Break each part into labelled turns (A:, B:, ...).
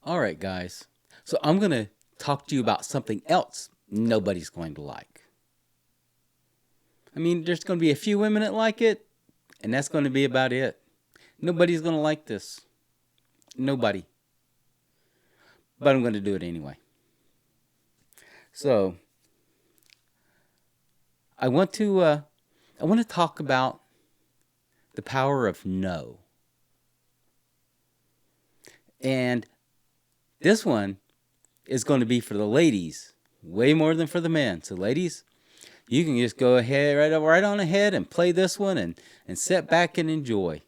A: All right, guys. So I'm going to talk to you about something else nobody's going to like. I mean, there's going to be a few women that like it, and that's going to be about it. Nobody's going to like this. Nobody. But I'm going to do it anyway. So I want to talk about the power of no. And this one is going to be for the ladies way more than for the men. So ladies, you can just go ahead right on ahead and play this one and sit back and enjoy.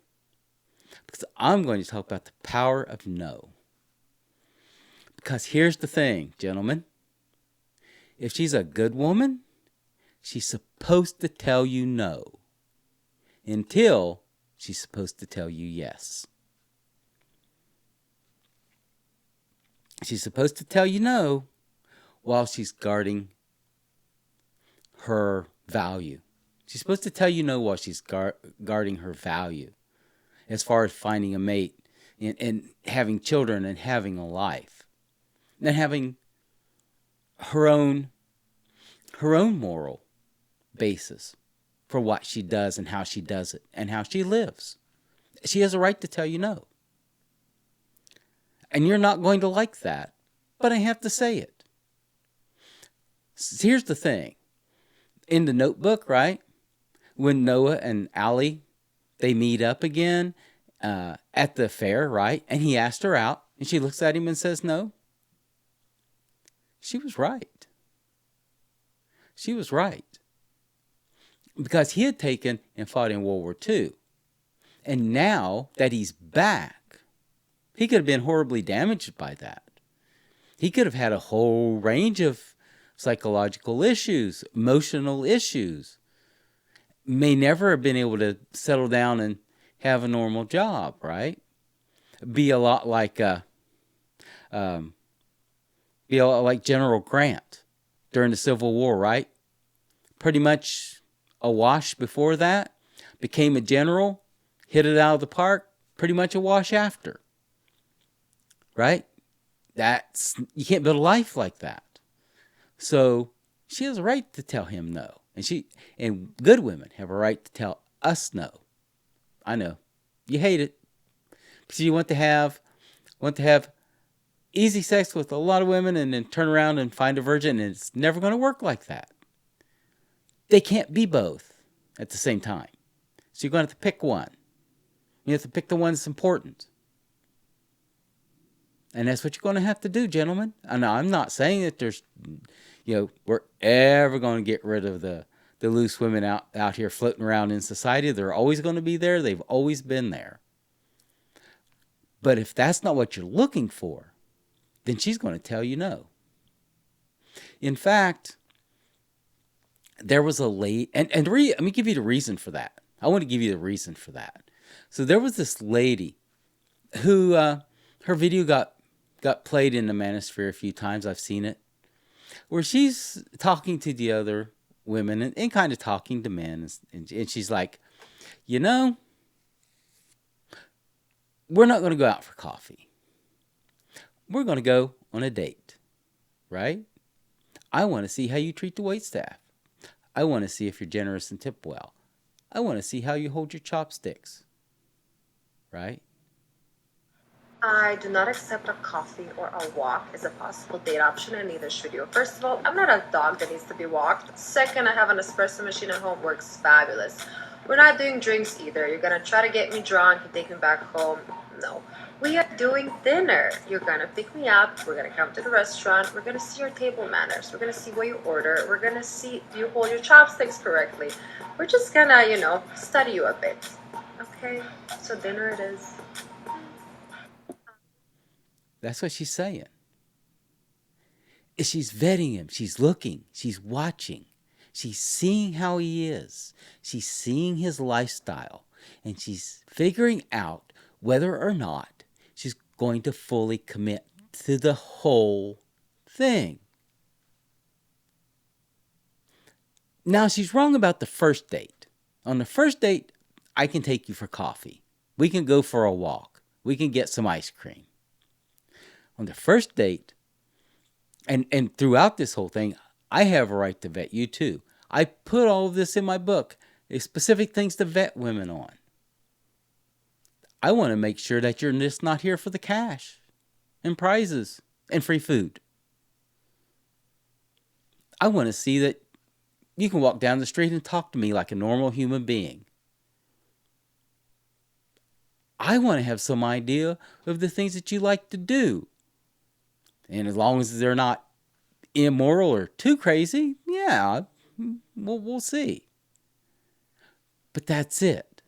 A: Because I'm going to talk about the power of no. Because here's the thing, gentlemen. If she's a good woman, she's supposed to tell you no. Until she's supposed to tell you yes. She's supposed to tell you no while she's guarding her value. She's supposed to tell you no while she's guarding her value as far as finding a mate and having children and having a life. And having her own moral basis for what she does and how she does it and how she lives. She has a right to tell you no. And you're not going to like that, but I have to say it. Here's the thing. In the Notebook, right, when Noah and Allie, they meet up again at the fair, right, and he asked her out, and she looks at him and says no. She was right. She was right. Because he had taken and fought in World War II. And now that he's back, he could have been horribly damaged by that. He could have had a whole range of psychological issues, emotional issues. May never have been able to settle down and have a normal job, right? Be a lot like General Grant during the Civil War, right? Pretty much a wash before that, became a general, hit it out of the park, pretty much a wash after. Right? You can't build a life like that. So she has a right to tell him no. And good women have a right to tell us no. I know. You hate it. Because you want to have easy sex with a lot of women and then turn around and find a virgin, and it's never going to work like that. They can't be both at the same time. So you're going to have to pick one. You have to pick the one that's important. And that's what you're going to have to do, gentlemen. And I'm not saying that we're ever going to get rid of the loose women out here floating around in society. They're always going to be there. They've always been there. But if that's not what you're looking for, then she's going to tell you no. In fact, there was a lady, and let me give you the reason for that. I want to give you the reason for that. So there was this lady who, her video got played in the manosphere a few times. I've seen it. Where she's talking to the other women and kind of talking to men. And she's like, we're not going to go out for coffee. We're going to go on a date. Right? I want to see how you treat the waitstaff. I want to see if you're generous and tip well. I want to see how you hold your chopsticks. Right?
B: I do not accept a coffee or a walk as a possible date option, and neither should you. First of all, I'm not a dog that needs to be walked. Second, I have an espresso machine at home, works fabulous. We're not doing drinks either. You're gonna try to get me drunk and take me back home. No. We are doing dinner. You're gonna pick me up, we're gonna come to the restaurant, we're gonna see your table manners, we're gonna see what you order, we're gonna see do you hold your chopsticks correctly. We're just gonna, study you a bit. Okay? So dinner it is.
A: That's what she's saying. She's vetting him. She's looking. She's watching. She's seeing how he is. She's seeing his lifestyle. And she's figuring out whether or not she's going to fully commit to the whole thing. Now, she's wrong about the first date. On the first date, I can take you for coffee. We can go for a walk. We can get some ice cream. On the first date, and throughout this whole thing, I have a right to vet you too. I put all of this in my book, specific things to vet women on. I want to make sure that you're just not here for the cash and prizes and free food. I want to see that you can walk down the street and talk to me like a normal human being. I want to have some idea of the things that you like to do. And as long as they're not immoral or too crazy, yeah, we'll see. But that's it.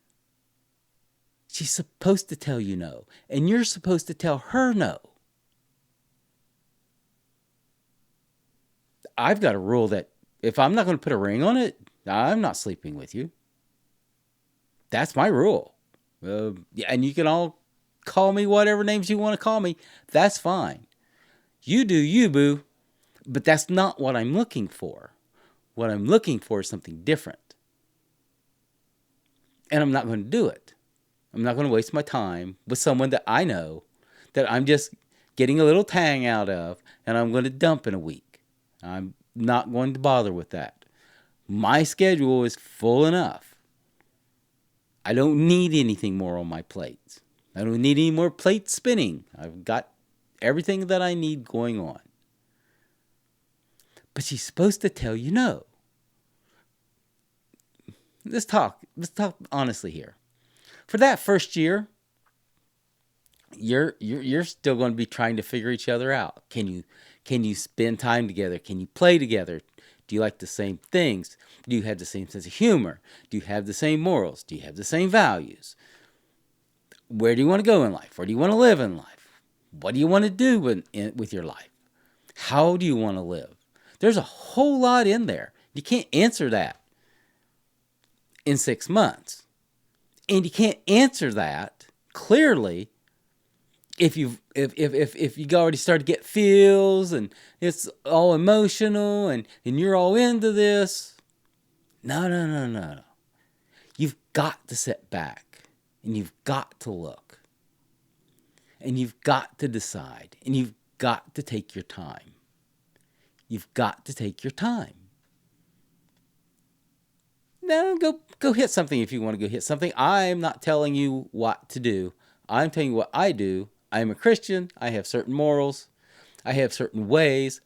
A: She's supposed to tell you no, and you're supposed to tell her no. I've got a rule that if I'm not going to put a ring on it, I'm not sleeping with you. That's my rule. Yeah, and you can all call me whatever names you want to call me. That's fine. You do you, boo. But that's not what I'm looking for. What I'm looking for is something different. And I'm not going to do it. I'm not going to waste my time with someone that I know that I'm just getting a little tang out of and I'm going to dump in a week. I'm not going to bother with that. My schedule is full enough. I don't need anything more on my plate. I don't need any more plates spinning. I've got everything that I need going on. But she's supposed to tell you no. Let's talk honestly here. For that first year, you're still going to be trying to figure each other out. Can you spend time together? Can you play together? Do you like the same things? Do you have the same sense of humor? Do you have the same morals? Do you have the same values? Where do you want to go in life? Where do you want to live in life? What do you want to do with your life? How do you want to live? There's a whole lot in there. You can't answer that in 6 months. And you can't answer that clearly if you already start to get feels and it's all emotional and you're all into this. No. You've got to sit back and you've got to look and you've got to decide and you've got to take your time. You've got to take your time. Now go hit something if you want to go hit something. I'm not telling you what to do. I'm telling you what I do. I am a Christian. I have certain morals. I have certain ways.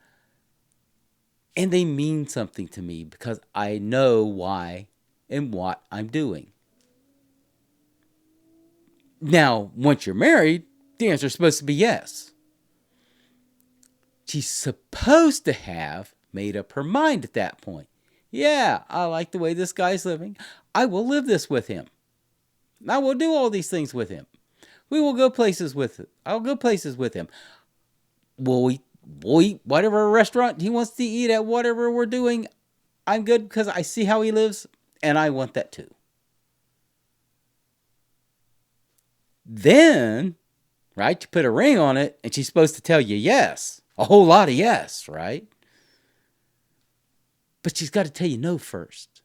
A: And they mean something to me because I know why and what I'm doing. Now, once you're married, the answer is supposed to be yes. She's supposed to have made up her mind at that point. Yeah, I like the way this guy's living. I will live this with him. I will do all these things with him. We will go places with him. I'll go places with him. We'll eat whatever restaurant he wants to eat at, whatever we're doing. I'm good because I see how he lives, and I want that too. Then, right, you put a ring on it, and she's supposed to tell you yes. A whole lot of yes, right? But she's got to tell you no first.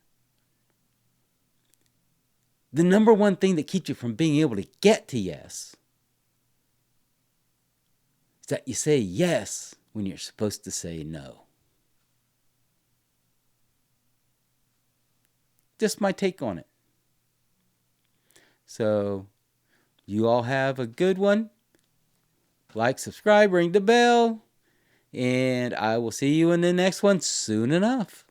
A: The number one thing that keeps you from being able to get to yes is that you say yes when you're supposed to say no. Just my take on it. So, you all have a good one. Like, subscribe, ring the bell. And I will see you in the next one soon enough.